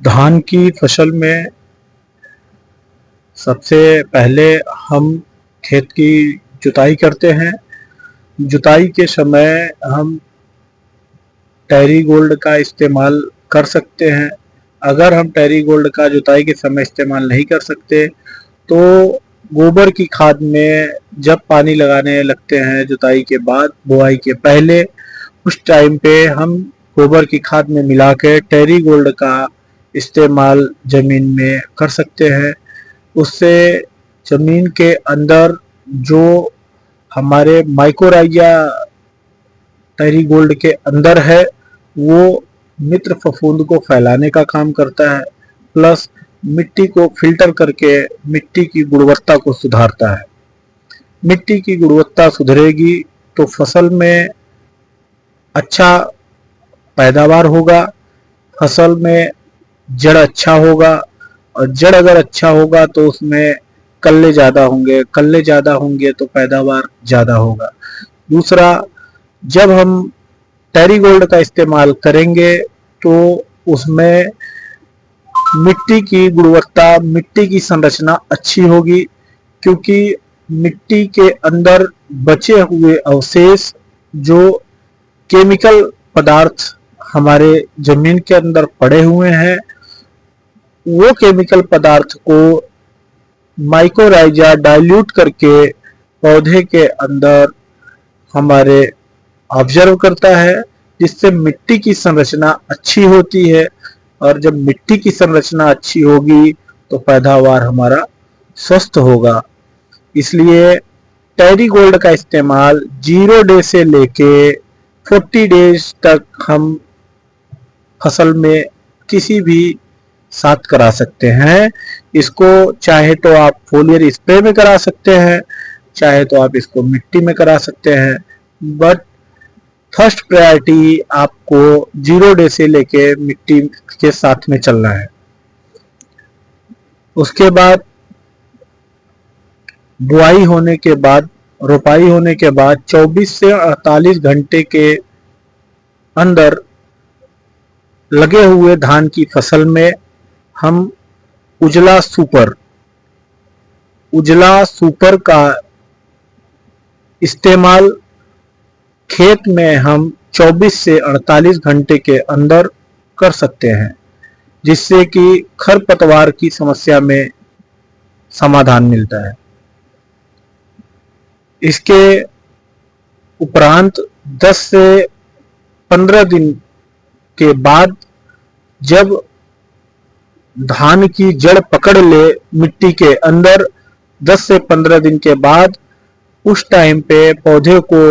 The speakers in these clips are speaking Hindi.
धान की फसल में सबसे पहले हम खेत की जुताई करते हैं। जुताई के समय हम टेरी गोल्ड का इस्तेमाल कर सकते हैं। अगर हम टेरी गोल्ड का जुताई के समय इस्तेमाल नहीं कर सकते तो गोबर की खाद में जब पानी लगाने लगते हैं जुताई के बाद, बुआई के पहले, उस टाइम पे हम गोबर की खाद में मिला के टेरी गोल्ड का इस्तेमाल ज़मीन में कर सकते हैं। उससे ज़मीन के अंदर जो हमारे माइकोराइजा टेरी गोल्ड के अंदर है वो मित्र फफूंद को फैलाने का काम करता है, प्लस मिट्टी को फिल्टर करके मिट्टी की गुणवत्ता को सुधारता है। मिट्टी की गुणवत्ता सुधरेगी तो फसल में अच्छा पैदावार होगा, फसल में जड़ अच्छा होगा, और जड़ अगर अच्छा होगा तो उसमें कल्ले ज़्यादा होंगे, कल्ले ज़्यादा होंगे तो पैदावार ज़्यादा होगा। दूसरा, जब हम टेरी गोल्ड का इस्तेमाल करेंगे तो उसमें मिट्टी की गुणवत्ता, मिट्टी की संरचना अच्छी होगी, क्योंकि मिट्टी के अंदर बचे हुए अवशेष जो केमिकल पदार्थ हमारे जमीन के अंदर पड़े हुए हैं, वो केमिकल पदार्थ को माइकोराइजा डाइल्यूट करके पौधे के अंदर हमारे ऑब्जर्व करता है, जिससे मिट्टी की संरचना अच्छी होती है। और जब मिट्टी की संरचना अच्छी होगी तो पैदावार हमारा स्वस्थ होगा। इसलिए टेरी गोल्ड का इस्तेमाल 0 डे से लेके 40 डेज तक हम फसल में किसी भी साथ करा सकते हैं। इसको चाहे तो आप फोलियर स्प्रे में करा सकते हैं, चाहे तो आप इसको मिट्टी में करा सकते हैं, बट फर्स्ट प्रायोरिटी आपको 0 डे से लेके मिट्टी के साथ में चलना है। उसके बाद बुआई होने के बाद, रोपाई होने के बाद 24 से 48 घंटे के अंदर लगे हुए धान की फसल में हम उजला सुपर का इस्तेमाल खेत में हम 24 से 48 घंटे के अंदर कर सकते हैं, जिससे कि खरपतवार की समस्या में समाधान मिलता है। इसके उपरांत 10 से 15 दिन के बाद जब धान की जड़ पकड़ ले मिट्टी के अंदर, 10 से 15 दिन के बाद, उस टाइम पे पौधे को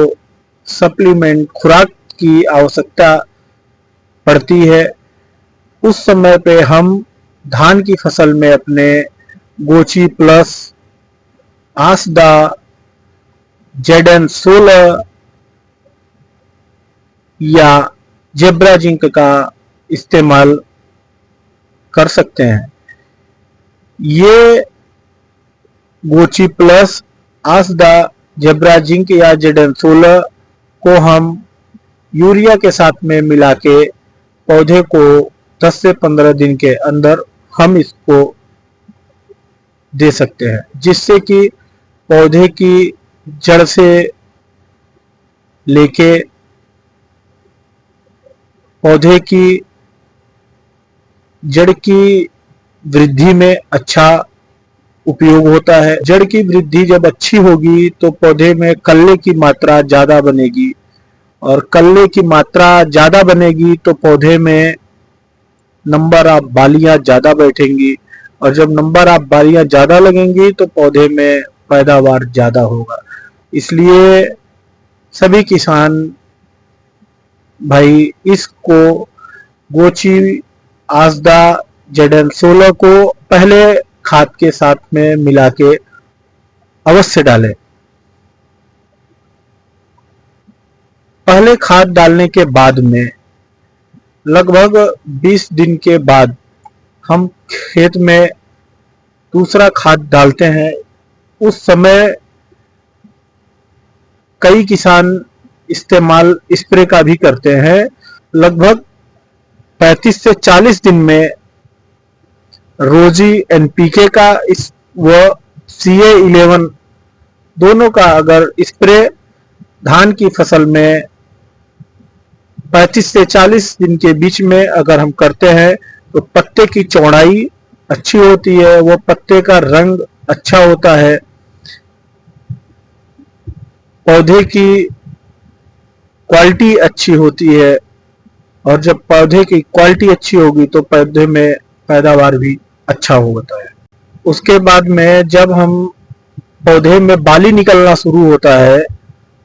सप्लीमेंट, खुराक की आवश्यकता पड़ती है। उस समय पे हम धान की फसल में अपने गोची प्लस, आसदा, ZN-16 या जेब्रा जिंक का इस्तेमाल कर सकते हैं। ये गोची प्लस, आसदा, जेब्रा जिंक या ZN-16 को हम यूरिया के साथ में मिला के पौधे को 10 से 15 दिन के अंदर हम इसको दे सकते हैं, जिससे कि पौधे की जड़ से लेके पौधे की जड़ की वृद्धि में अच्छा उपयोग होता है। जड़ की वृद्धि जब अच्छी होगी तो पौधे में कल्ले की मात्रा ज़्यादा बनेगी, और कल्ले की मात्रा ज़्यादा बनेगी तो पौधे में नंबर ऑफ बालियाँ ज़्यादा बैठेंगी, और जब नंबर ऑफ बालियाँ ज़्यादा लगेंगी तो पौधे में पैदावार ज़्यादा होगा। इसलिए सभी किसान भाई इसको गोची, आसदा, ZN-16 को पहले खाद के साथ में मिला के अवश्य डालें। पहले खाद डालने के बाद में लगभग 20 दिन के बाद हम खेत में दूसरा खाद डालते हैं। उस समय कई किसान इस्तेमाल स्प्रे का भी करते हैं। लगभग 35 से 40 दिन में रोजी एनपीके का इस व CA11 दोनों का अगर स्प्रे धान की फसल में 35 से 40 दिन के बीच में अगर हम करते हैं तो पत्ते की चौड़ाई अच्छी होती है, वो पत्ते का रंग अच्छा होता है, पौधे की क्वालिटी अच्छी होती है, और जब पौधे की क्वालिटी अच्छी होगी तो पौधे में पैदावार भी अच्छा होता है। उसके बाद में जब हम पौधे में बाली निकलना शुरू होता है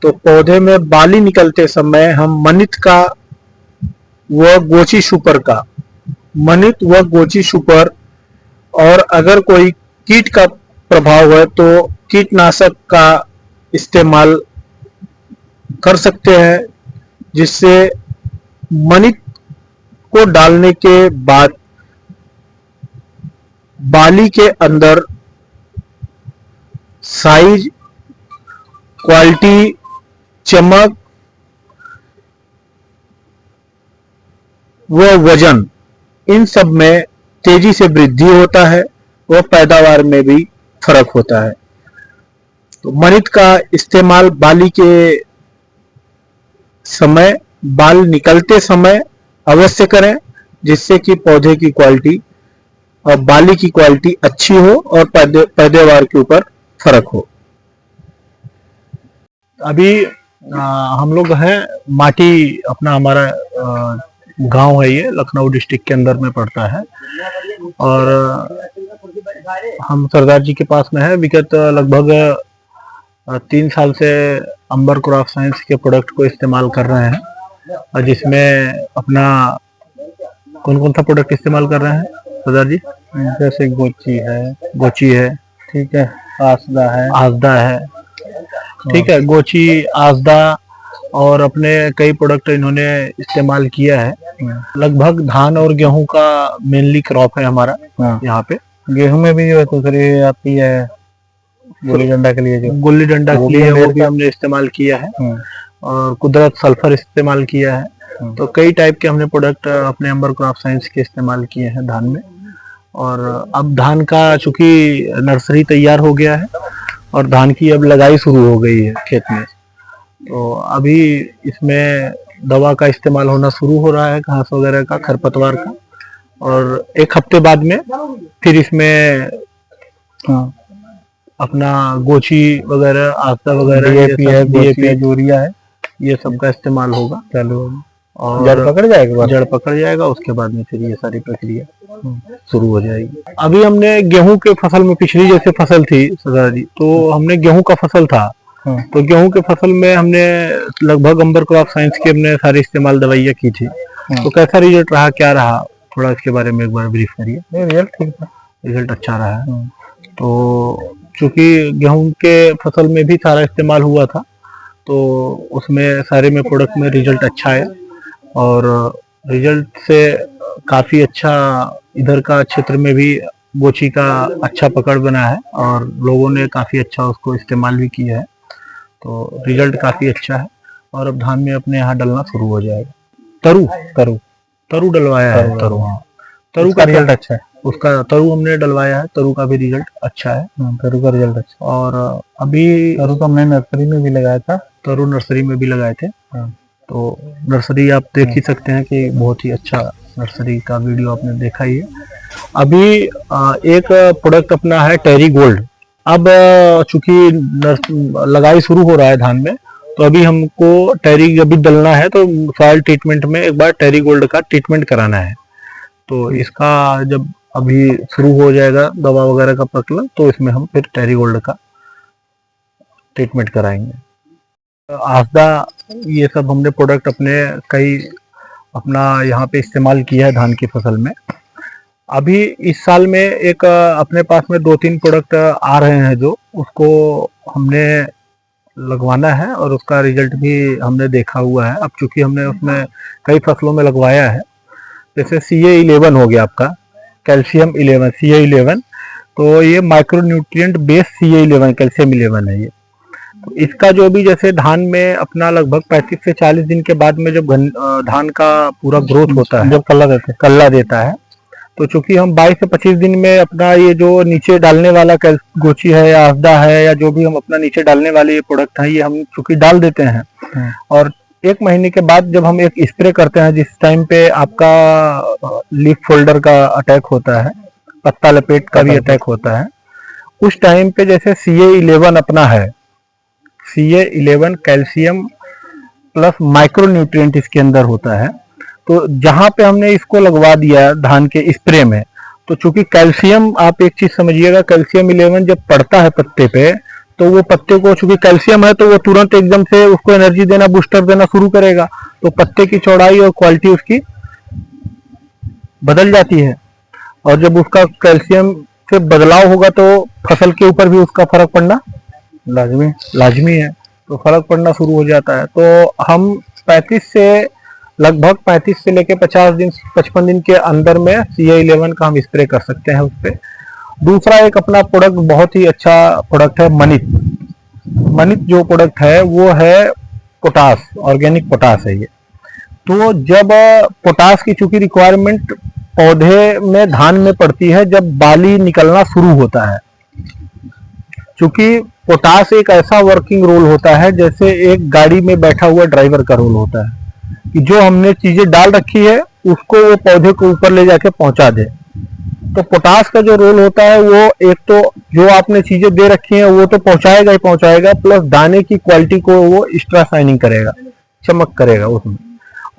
तो पौधे में बाली निकलते समय हम मनित का व गोची सुपर का, मनित व गोची सुपर, और अगर कोई कीट का प्रभाव है तो कीटनाशक का इस्तेमाल कर सकते हैं, जिससे मनित को डालने के बाद बाली के अंदर साइज, क्वालिटी, चमक व वजन, इन सब में तेजी से वृद्धि होता है व पैदावार में भी फर्क होता है। तो मनित का इस्तेमाल बाली के समय, बाल निकलते समय अवश्य करें, जिससे कि पौधे की क्वालिटी और बाली की क्वालिटी अच्छी हो और पैदावार के ऊपर फर्क हो। अभी हम लोग हैं माटी, अपना हमारा गांव है, ये लखनऊ डिस्ट्रिक्ट के अंदर में पड़ता है, और हम सरदार जी के पास में है। विगत लगभग 3 साल से अंबर क्रॉप साइंस के प्रोडक्ट को इस्तेमाल कर रहे हैं, और जिसमें अपना कौन कौन सा प्रोडक्ट इस्तेमाल कर रहे हैं सरदार जी? जैसे गोची है, ठीक है, आसदा है, ठीक है, गोची, आसदा, और अपने कई प्रोडक्ट इन्होंने इस्तेमाल किया है। लगभग धान और गेहूं का मेनली क्रॉप है हमारा यहाँ पे। गेहूं में भी जो है दूसरी आती है गुल्ली डंडा के लिए, जो गुल्ली डंडा के लिए वो भी हमने इस्तेमाल किया है, और कुदरत सल्फर इस्तेमाल किया है। तो कई टाइप के हमने प्रोडक्ट अपने अंबर क्रॉप साइंस के इस्तेमाल किए हैं धान में। और अब धान का चूंकि नर्सरी तैयार हो गया है और धान की अब लगाई शुरू हो गई है खेत में, तो अभी इसमें दवा का इस्तेमाल होना शुरू हो रहा है, घास वगैरह का, खरपतवार का, और 1 हफ्ते बाद में फिर इसमें अपना गोची वगैरह, आस्ता वगैरह, DAP है, यूरिया है, ये सब का इस्तेमाल होगा चालू, और जड़ पकड़ जाएगा, उसके बाद में फिर ये सारी प्रक्रिया शुरू हो जाएगी। अभी हमने गेहूं के फसल में, पिछली जैसे फसल थी सरदार जी, तो हमने गेहूं का फसल था, तो गेहूं के फसल में हमने लगभग अंबर क्रॉप साइंस के हमने सारे इस्तेमाल दवाइयाँ की थी। तो कैसा रिजल्ट रहा, क्या रहा, थोड़ा इसके बारे में एक बार ब्रीफ करिए। रिजल्ट ठीक था, रिजल्ट अच्छा रहा है। तो चूंकि गेहूं के फसल में भी सारा इस्तेमाल हुआ था, तो उसमें सारे में प्रोडक्ट में रिजल्ट अच्छा है, और रिजल्ट से काफी अच्छा इधर का क्षेत्र में भी गोची का अच्छा पकड़ बना है, और लोगों ने काफी अच्छा उसको इस्तेमाल भी किया है। तो रिजल्ट काफी अच्छा है, और अब धान में अपने यहाँ डलना शुरू हो जाएगा। तरु डलवाया है, तरु का रिजल्ट अच्छा है, उसका तरु हमने डलवाया है, तरु का भी रिजल्ट अच्छा है। तरु का रिजल्ट अच्छा, और अभी तरु का हमने नर्सरी में भी लगाया था, तरु नर्सरी में भी लगाए थे। तो नर्सरी आप देख ही सकते हैं कि बहुत ही अच्छा नर्सरी का वीडियो आपने देखा ही है। अभी एक प्रोडक्ट अपना है टेरी गोल्ड। अब चूंकि लगाई शुरू हो रहा है धान में, तो अभी हमको टेरी अभी डलना है, तो सॉइल ट्रीटमेंट में एक बार टेरी गोल्ड का ट्रीटमेंट कराना है। तो इसका जब अभी शुरू हो जाएगा दवा वगैरह का प्रचलन, तो इसमें हम फिर टेरी गोल्ड का ट्रीटमेंट कराएंगे। आसदा, ये सब हमने प्रोडक्ट अपने कई अपना यहाँ पे इस्तेमाल किया है धान की फसल में। अभी इस साल में एक अपने पास में 2-3 प्रोडक्ट आ रहे हैं, जो उसको हमने लगवाना है, और उसका रिजल्ट भी हमने देखा हुआ है। अब चूंकि हमने उसमें कई फसलों में लगवाया है, जैसे CA11 हो गया आपका, कैल्शियम 11, CA11, तो ये micro nutrient based CA11 calcium 11 है ये। तो इसका जो भी जैसे धान में अपना लगभग 35 से 40 दिन के बाद में जब धान का पूरा ग्रोथ होता है, जब कल्ला देता है, तो चूंकि हम 22 से 25 दिन में अपना ये जो नीचे डालने वाला गोची है या असदा है या जो भी हम अपना नीचे डालने वाले ये प्रोडक्ट है ये हम चूंकि डाल देते हैं, और 1 महीने के बाद जब हम एक स्प्रे करते हैं, जिस टाइम पे आपका लीफ फोल्डर का अटैक होता है, पत्ता लपेट का भी अटैक होता है, उस टाइम पे जैसे CA11 अपना है, CA11 calcium plus micro nutrient इसके अंदर होता है। तो जहां पे हमने इसको लगवा दिया धान के स्प्रे में, तो चूंकि कैल्शियम, आप एक चीज समझिएगा, कैल्शियम 11 जब पड़ता है पत्ते पे, तो वो पत्ते को चूंकि कैल्शियम है तो वो तुरंत एकदम से उसको एनर्जी देना, बूस्टर देना शुरू करेगा, तो पत्ते की चौड़ाई और क्वालिटी उसकी बदल जाती है। और जब उसका कैल्शियम से बदलाव होगा तो फसल के ऊपर भी उसका फर्क पड़ना लाजमी है, तो फर्क पड़ना शुरू हो जाता है। तो हम 35 से लेके 55 दिन के अंदर में CA11 का हम स्प्रे कर सकते हैं उस पे। दूसरा एक अपना प्रोडक्ट बहुत ही अच्छा प्रोडक्ट है मनित जो प्रोडक्ट है वो है पोटास, ऑर्गेनिक पोटास है ये। तो जब पोटास की चूंकि रिक्वायरमेंट पौधे में धान में पड़ती है जब बाली निकलना शुरू होता है, चूंकि पोटास एक ऐसा वर्किंग रोल होता है जैसे एक गाड़ी में बैठा हुआ ड्राइवर का रोल होता है, कि जो हमने चीजें डाल रखी है उसको वो पौधे को ऊपर ले जाके पहुंचा दे। तो पोटास का जो रोल होता है वो एक तो जो आपने चीजें दे रखी हैं वो तो पहुंचाएगा ही पहुंचाएगा, प्लस दाने की क्वालिटी को वो एक्स्ट्रा शाइनिंग करेगा, चमक करेगा उसमें,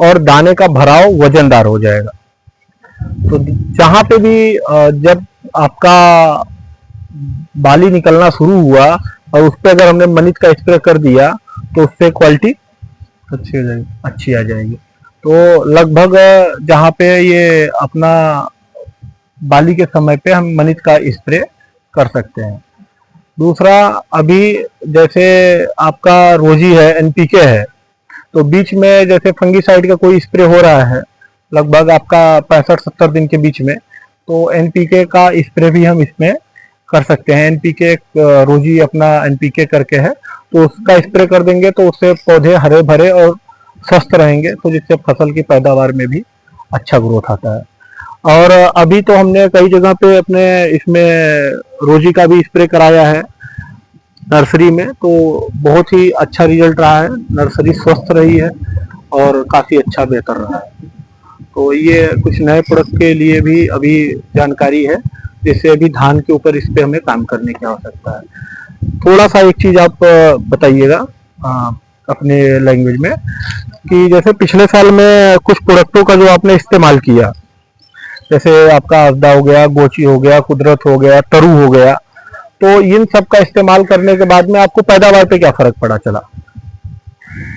और दाने का भराव वजनदार हो जाएगा। तो जहां पे भी जब आपका बाली निकलना शुरू हुआ और उस पर अगर हमने मनित का स्प्रे कर दिया तो उससे क्वालिटी अच्छी आ जाएगी। तो लगभग जहाँ पे ये अपना बाली के समय पे हम मनित का स्प्रे कर सकते हैं। दूसरा, अभी जैसे आपका रोजी है, NPK है, तो बीच में जैसे फंगीसाइड का कोई स्प्रे हो रहा है लगभग आपका 65-70 दिन के बीच में, तो NPK का स्प्रे भी हम इसमें कर सकते हैं। NPK रोजी अपना NPK करके है, तो उसका स्प्रे कर देंगे तो उससे पौधे हरे भरे और स्वस्थ रहेंगे, तो जिससे फसल की पैदावार में भी अच्छा ग्रोथ आता है। और अभी तो हमने कई जगह पे अपने इसमें रोजी का भी स्प्रे कराया है नर्सरी में, तो बहुत ही अच्छा रिजल्ट रहा है, नर्सरी स्वस्थ रही है और काफी अच्छा बेहतर रहा है। तो ये कुछ नए प्रोडक्ट के लिए भी अभी जानकारी है, जिससे अभी धान के ऊपर इस पे हमें काम करने की आवश्यकता है। थोड़ा सा एक चीज आप बताइएगा अपने लैंग्वेज में, कि जैसे पिछले साल में कुछ प्रोडक्टों का जो आपने इस्तेमाल किया, जैसे आपका असदा हो गया, गोची हो गया, कुदरत हो गया, तरू हो गया, तो इन सब का इस्तेमाल करने के बाद में आपको पैदावार पे क्या फर्क पड़ा चला?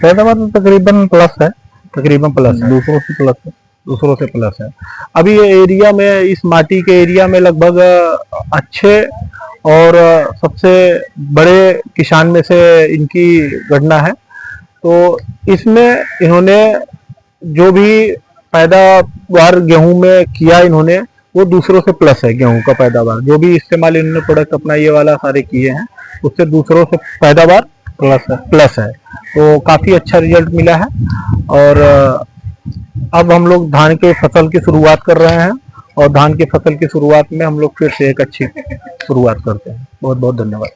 पैदावार तो तकरीबन प्लस है, दूसरों से प्लस है। अभी ये एरिया में, इस माटी के एरिया में लगभग अच्छे और सबसे बड़े किसान में से इनकी गणना है। तो इसमें इन्होंने जो भी पैदावार गेहूं में किया इन्होंने, वो दूसरों से प्लस है। गेहूं का पैदावार जो भी इस्तेमाल इन्होंने प्रोडक्ट अपना ये वाला सारे किए हैं, उससे दूसरों से पैदावार प्लस है। तो काफी अच्छा रिजल्ट मिला है। और अब हम लोग धान के फसल की शुरुआत कर रहे हैं, और धान की फसल की शुरुआत में हम लोग फिर से एक अच्छी शुरुआत करते हैं। बहुत बहुत धन्यवाद।